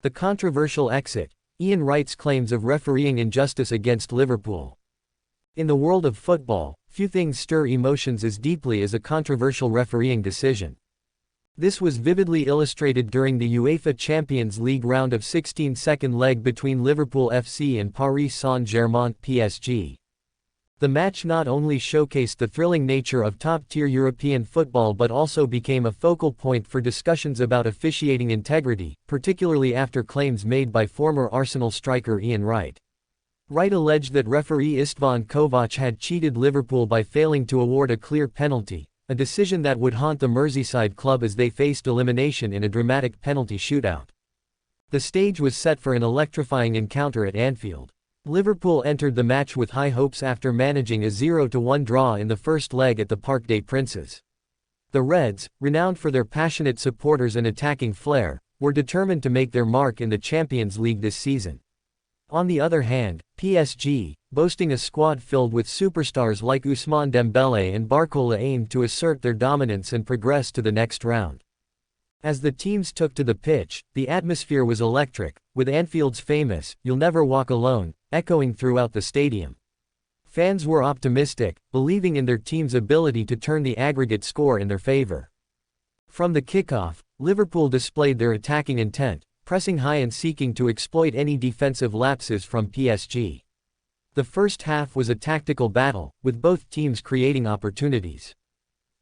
The controversial exit. Ian Wright's claims of refereeing injustice against Liverpool. In the world of football, few things stir emotions as deeply as a controversial refereeing decision. This was vividly illustrated during the UEFA Champions League round of 16 second leg between Liverpool FC and Paris Saint-Germain (PSG). The match not only showcased the thrilling nature of top-tier European football but also became a focal point for discussions about officiating integrity, particularly after claims made by former Arsenal striker Ian Wright. Wright alleged that referee Istvan Kovacs had cheated Liverpool by failing to award a clear penalty, a decision that would haunt the Merseyside club as they faced elimination in a dramatic penalty shootout. The stage was set for an electrifying encounter at Anfield. Liverpool entered the match with high hopes after managing a 0-1 draw in the first leg at the Parc des Princes. The Reds, renowned for their passionate supporters and attacking flair, were determined to make their mark in the Champions League this season. On the other hand, PSG, boasting a squad filled with superstars like Ousmane Dembélé and Barcola, aimed to assert their dominance and progress to the next round. As the teams took to the pitch, the atmosphere was electric, with Anfield's famous "You'll Never Walk Alone" echoing throughout the stadium. Fans were optimistic, believing in their team's ability to turn the aggregate score in their favor. From the kickoff, Liverpool displayed their attacking intent, pressing high and seeking to exploit any defensive lapses from PSG. The first half was a tactical battle, with both teams creating opportunities.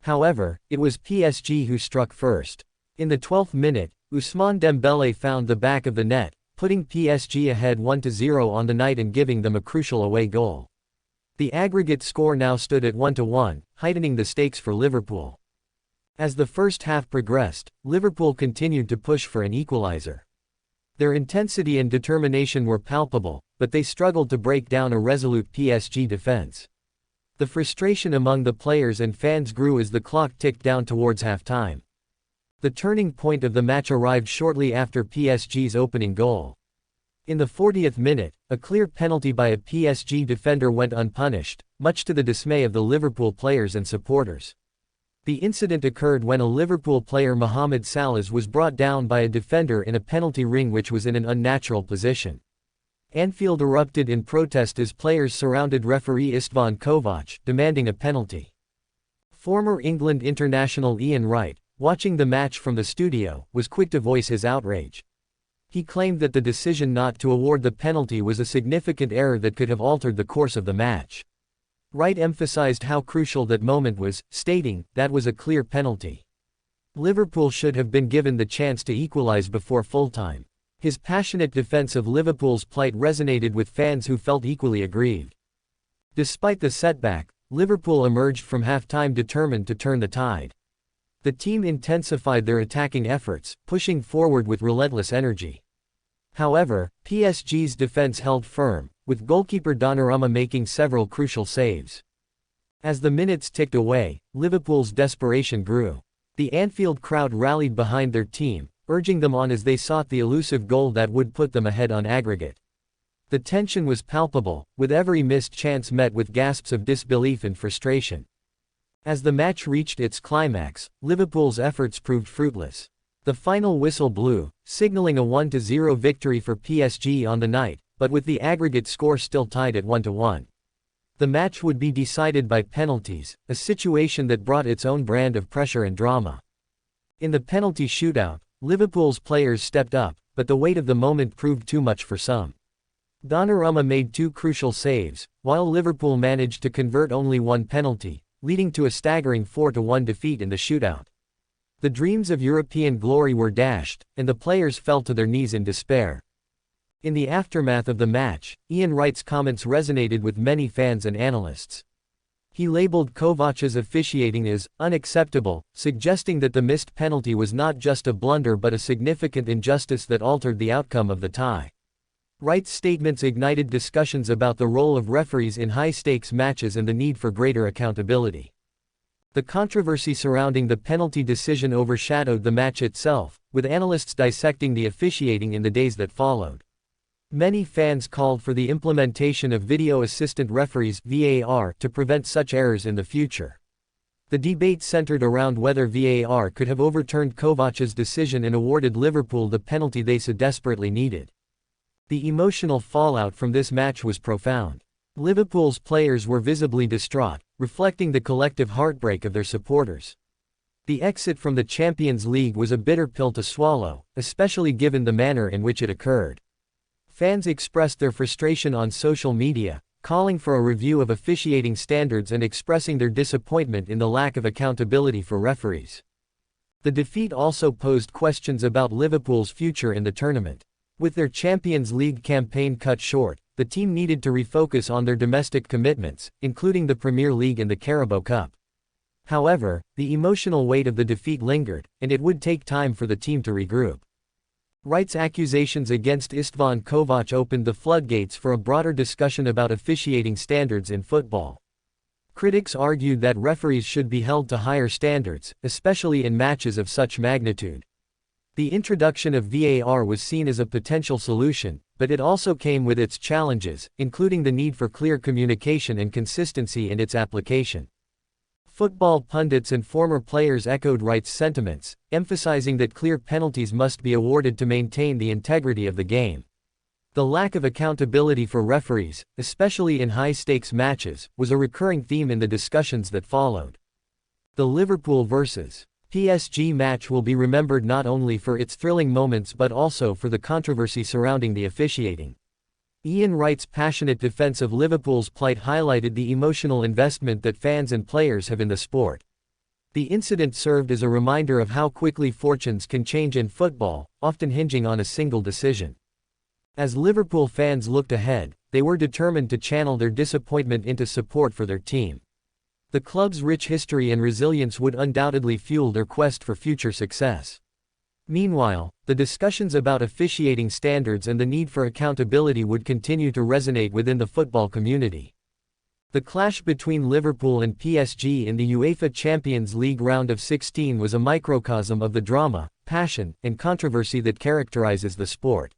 However, it was PSG who struck first. In the 12th minute, Ousmane Dembélé found the back of the net, putting PSG ahead 1-0 on the night and giving them a crucial away goal. The aggregate score now stood at 1-1, heightening the stakes for Liverpool. As the first half progressed, Liverpool continued to push for an equalizer. Their intensity and determination were palpable, but they struggled to break down a resolute PSG defense. The frustration among the players and fans grew as the clock ticked down towards halftime. The turning point of the match arrived shortly after PSG's opening goal. In the 40th minute, a clear penalty by a PSG defender went unpunished, much to the dismay of the Liverpool players and supporters. The incident occurred when a Liverpool player, Mohamed Salah, was brought down by a defender in a penalty ring which was in an unnatural position. Anfield erupted in protest as players surrounded referee Istvan Kovacs, demanding a penalty. Former England international Ian Wright, watching the match from the studio, was quick to voice his outrage. He claimed that the decision not to award the penalty was a significant error that could have altered the course of the match. Wright emphasized how crucial that moment was, stating, "That was a clear penalty. Liverpool should have been given the chance to equalize before full-time." His passionate defense of Liverpool's plight resonated with fans who felt equally aggrieved. Despite the setback, Liverpool emerged from halftime determined to turn the tide. The team intensified their attacking efforts, pushing forward with relentless energy. However, PSG's defense held firm, with goalkeeper Donnarumma making several crucial saves. As the minutes ticked away, Liverpool's desperation grew. The Anfield crowd rallied behind their team, urging them on as they sought the elusive goal that would put them ahead on aggregate. The tension was palpable, with every missed chance met with gasps of disbelief and frustration. As the match reached its climax, Liverpool's efforts proved fruitless. The final whistle blew, signaling a 1-0 victory for PSG on the night, but with the aggregate score still tied at 1-1. The match would be decided by penalties, a situation that brought its own brand of pressure and drama. In the penalty shootout, Liverpool's players stepped up, but the weight of the moment proved too much for some. Donnarumma made two crucial saves, while Liverpool managed to convert only one penalty, leading to a staggering 4-1 defeat in the shootout. The dreams of European glory were dashed, and the players fell to their knees in despair. In the aftermath of the match, Ian Wright's comments resonated with many fans and analysts. He labeled Kovacs' officiating as unacceptable, suggesting that the missed penalty was not just a blunder but a significant injustice that altered the outcome of the tie. Wright's statements ignited discussions about the role of referees in high-stakes matches and the need for greater accountability. The controversy surrounding the penalty decision overshadowed the match itself, with analysts dissecting the officiating in the days that followed. Many fans called for the implementation of video assistant referees (VAR) to prevent such errors in the future. The debate centered around whether VAR could have overturned Kovacs' decision and awarded Liverpool the penalty they so desperately needed. The emotional fallout from this match was profound. Liverpool's players were visibly distraught, reflecting the collective heartbreak of their supporters. The exit from the Champions League was a bitter pill to swallow, especially given the manner in which it occurred. Fans expressed their frustration on social media, calling for a review of officiating standards and expressing their disappointment in the lack of accountability for referees. The defeat also posed questions about Liverpool's future in the tournament. With their Champions League campaign cut short, the team needed to refocus on their domestic commitments, including the Premier League and the Carabao Cup. However, the emotional weight of the defeat lingered, and it would take time for the team to regroup. Wright's accusations against Istvan Kovacs opened the floodgates for a broader discussion about officiating standards in football. Critics argued that referees should be held to higher standards, especially in matches of such magnitude. The introduction of VAR was seen as a potential solution, but it also came with its challenges, including the need for clear communication and consistency in its application. Football pundits and former players echoed Wright's sentiments, emphasizing that clear penalties must be awarded to maintain the integrity of the game. The lack of accountability for referees, especially in high-stakes matches, was a recurring theme in the discussions that followed. The Liverpool vs. PSG match will be remembered not only for its thrilling moments but also for the controversy surrounding the officiating. Ian Wright's passionate defense of Liverpool's plight highlighted the emotional investment that fans and players have in the sport. The incident served as a reminder of how quickly fortunes can change in football, often hinging on a single decision. As Liverpool fans looked ahead, they were determined to channel their disappointment into support for their team. The club's rich history and resilience would undoubtedly fuel their quest for future success. Meanwhile, the discussions about officiating standards and the need for accountability would continue to resonate within the football community. The clash between Liverpool and PSG in the UEFA Champions League round of 16 was a microcosm of the drama, passion, and controversy that characterizes the sport.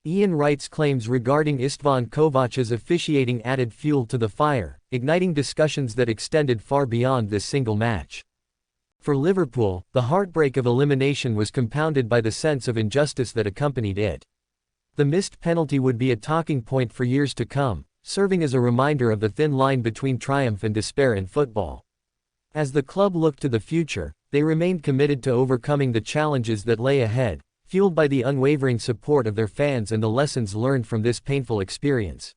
Ian Wright's claims regarding Istvan Kovacs' officiating added fuel to the fire, igniting discussions that extended far beyond this single match. For Liverpool, the heartbreak of elimination was compounded by the sense of injustice that accompanied it. The missed penalty would be a talking point for years to come, serving as a reminder of the thin line between triumph and despair in football. As the club looked to the future, they remained committed to overcoming the challenges that lay ahead, fueled by the unwavering support of their fans and the lessons learned from this painful experience.